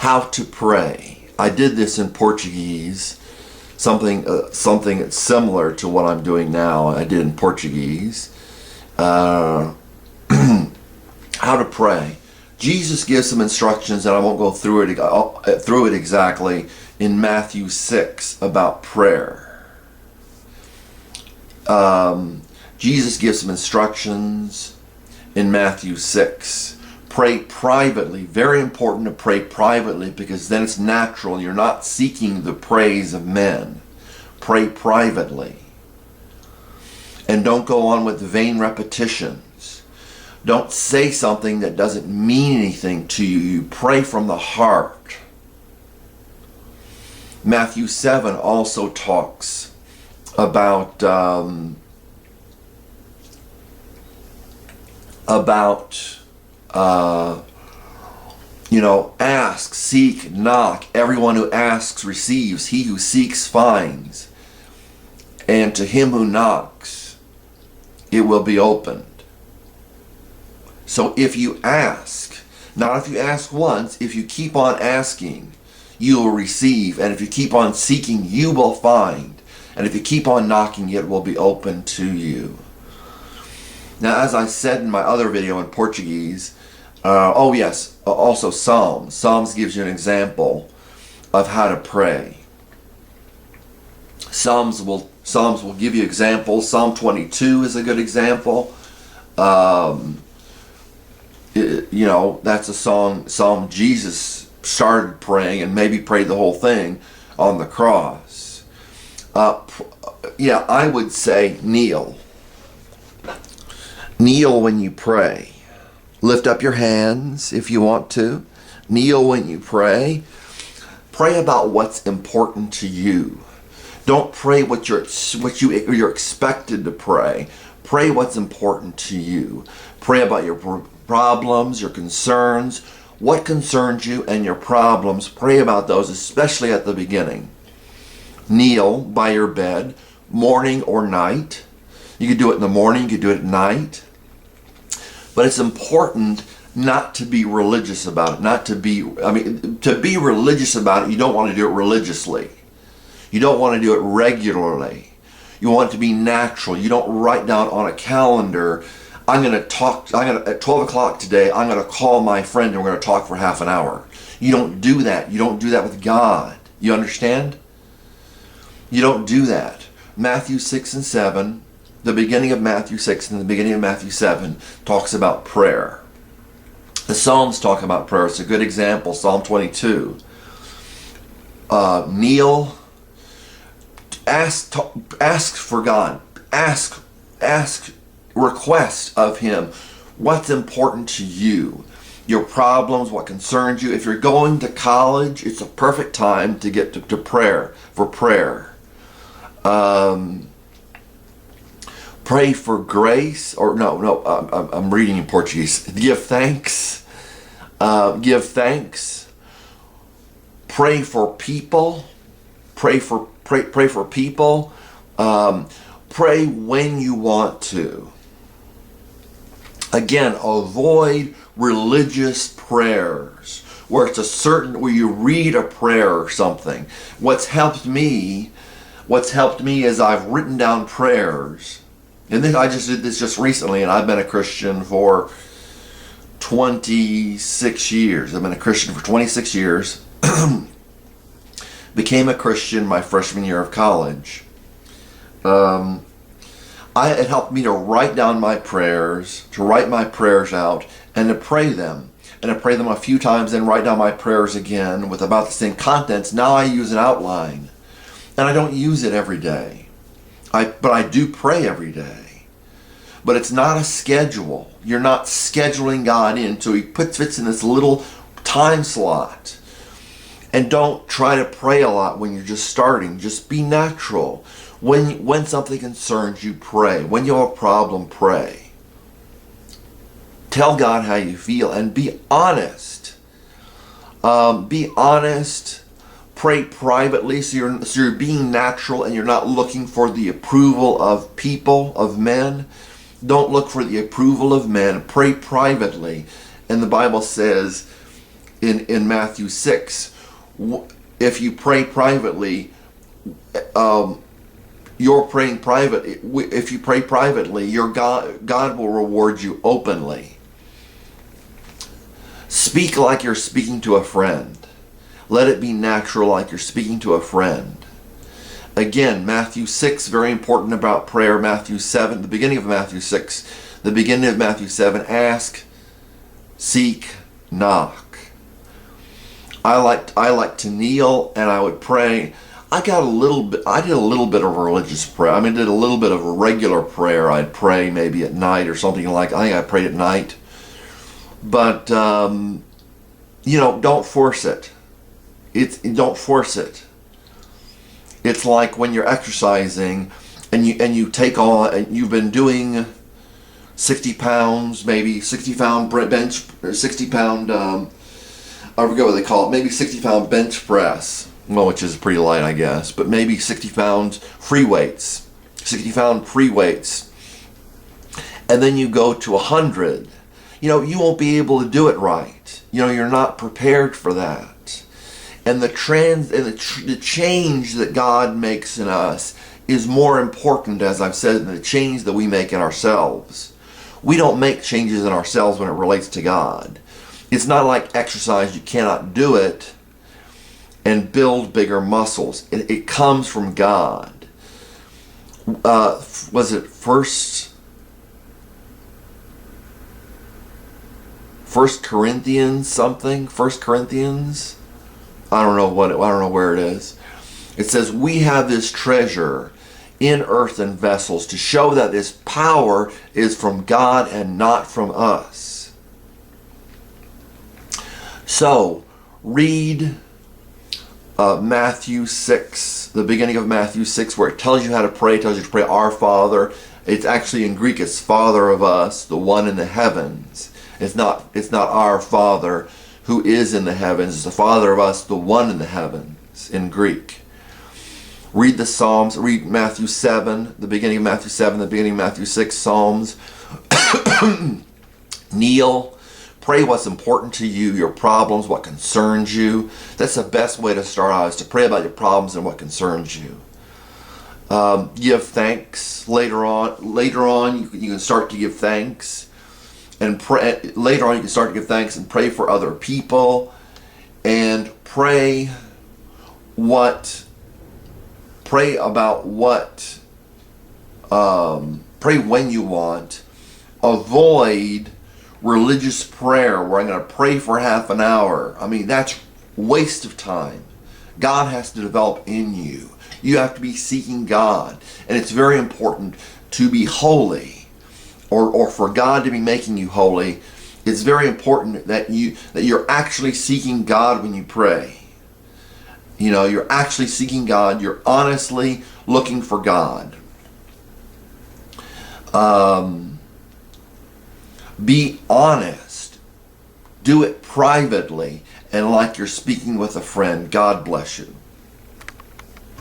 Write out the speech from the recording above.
how to pray. I did this in Portuguese, something similar to what I'm doing now. I did in Portuguese. How to pray. Jesus gives some instructions, and I won't go through it exactly, in Matthew 6 about prayer. Jesus gives some instructions in Matthew 6. Pray privately. Very important to pray privately, because then it's natural. You're not seeking the praise of men. Pray privately. And don't go on with vain repetitions. Don't say something that doesn't mean anything to you. You pray from the heart. Matthew 7 also talks about ask, seek, knock. Everyone who asks receives. He who seeks finds. And to him who knocks, it will be opened. So if you ask, not if you ask once, if you keep on asking, you will receive. And if you keep on seeking, you will find. And if you keep on knocking, it will be open to you. Now, as I said in my other video in Portuguese, also Psalms. Psalms gives you an example of how to pray. Psalms will give you examples. Psalm 22 is a good example. That's a psalm Jesus started praying and maybe prayed the whole thing on the cross. I would say kneel. Kneel when you pray. Lift up your hands if you want to. Kneel when you pray. Pray about what's important to you. Don't pray what you're expected to pray. Pray what's important to you. Pray about your problems, your concerns, what concerns you and your problems. Pray about those, especially at the beginning. Kneel by your bed, morning or night. You could do it in the morning, you could do it at night. But it's important not to be religious about it. To be religious about it, you don't want to do it religiously. You don't want to do it regularly. You want it to be natural. You don't write down on a calendar, at 12 o'clock today, I'm going to call my friend and we're going to talk for half an hour. You don't do that. You don't do that with God. You understand? You don't do that. Matthew 6 and 7, the beginning of Matthew 6 and the beginning of Matthew 7 talks about prayer. The Psalms talk about prayer. It's a good example. Psalm 22. Kneel. Ask for God. Ask, request of Him what's important to you. Your problems, what concerns you. If you're going to college, it's a perfect time to get to prayer, for prayer. Pray for grace, I'm reading in Portuguese. Give thanks. Give thanks. Pray for people. Pray for people. Pray when you want to. Again, avoid religious prayers where where you read a prayer or something. What's helped me is I've written down prayers. And then I just did this just recently, and I've been a Christian for 26 years. I've been a Christian for 26 years. Became a Christian my freshman year of college. It helped me to write down my prayers, to write my prayers out, and to pray them. And to pray them a few times, then write down my prayers again with about the same contents. Now I use an outline. And I don't use it every day. But I do pray every day. But it's not a schedule. You're not scheduling God in so He fits in this little time slot. And don't try to pray a lot when you're just starting. Just be natural. When something concerns you, pray. When you have a problem, pray. Tell God how you feel and be honest. Be honest. Pray privately so you're being natural and you're not looking for the approval of people, of men. Don't look for the approval of men. Pray privately. And the Bible says, in Matthew 6. If you pray privately, you're praying private. If you pray privately, your God will reward you openly. Speak like you're speaking to a friend. Let it be natural, like you're speaking to a friend. Again, Matthew 6, very important about prayer. Matthew 7, the beginning of Matthew 6, the beginning of Matthew 7, ask, seek, knock. I like to kneel and I would pray. I did a little bit of religious prayer. I did a little bit of a regular prayer. I'd pray maybe at night or something like, I think I prayed at night. But, don't force it. Don't force it. It's like when you're exercising and you take on, and you've been doing 60 pounds, maybe 60 pound bench, or 60 pound, I forget what they call it, maybe 60 pound bench press, well, which is pretty light, I guess, but maybe 60 pounds free weights, 60 pound free weights, and then you go to 100, you won't be able to do it right. You're not prepared for that. And the change that God makes in us is more important, as I've said, than the change that we make in ourselves. We don't make changes in ourselves when it relates to God. It's not like exercise. You cannot do it and build bigger muscles. It comes from God. Was it First Corinthians something? 1 Corinthians? I don't know where it is. It says, we have this treasure in earthen vessels to show that this power is from God and not from us. So, read Matthew 6, the beginning of Matthew 6, where it tells you how to pray. It tells you to pray, Our Father. It's actually in Greek, it's Father of us, the one in the heavens. It's not our Father who is in the heavens. It's the Father of us, the one in the heavens, in Greek. Read the Psalms. Read Matthew 7, the beginning of Matthew 7, the beginning of Matthew 6, Psalms. Kneel. Pray what's important to you, your problems, what concerns you. That's the best way to start out, is to pray about your problems and what concerns you. Give thanks. Later on, you can start to give thanks. And pray, later on you can start to give thanks and pray for other people, and pray when you want. Avoid religious prayer where I'm going to pray for half an hour. That's waste of time. God has to develop in you. You have to be seeking God, and it's very important to be holy. Or for God to be making you holy. It's very important that you're actually seeking God when you pray. You're actually seeking God. You're honestly looking for God. Be honest. Do it privately and like you're speaking with a friend. God bless you.